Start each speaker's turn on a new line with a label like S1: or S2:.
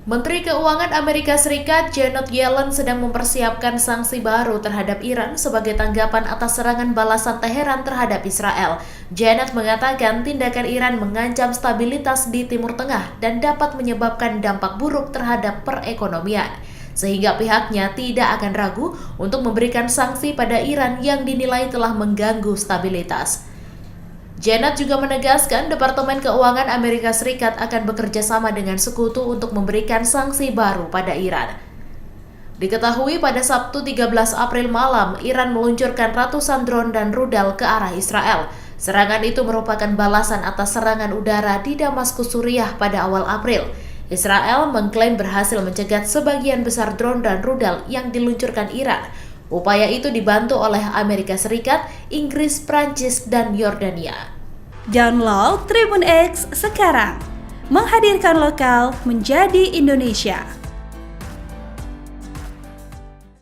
S1: Menteri Keuangan Amerika Serikat Janet Yellen sedang mempersiapkan sanksi baru terhadap Iran sebagai tanggapan atas serangan balasan Teheran terhadap Israel. Janet mengatakan tindakan Iran mengancam stabilitas di Timur Tengah dan dapat menyebabkan dampak buruk terhadap perekonomian. Sehingga pihaknya tidak akan ragu untuk memberikan sanksi pada Iran yang dinilai telah mengganggu stabilitas. Janet juga menegaskan Departemen Keuangan Amerika Serikat akan bekerja sama dengan sekutu untuk memberikan sanksi baru pada Iran. Diketahui pada Sabtu 13 April malam, Iran meluncurkan ratusan drone dan rudal ke arah Israel. Serangan itu merupakan balasan atas serangan udara di Damaskus, Suriah pada awal April. Israel mengklaim berhasil mencegat sebagian besar drone dan rudal yang diluncurkan Iran. Upaya itu dibantu oleh Amerika Serikat, Inggris, Prancis, dan Yordania.
S2: Download Tribun X sekarang, menghadirkan lokal menjadi Indonesia.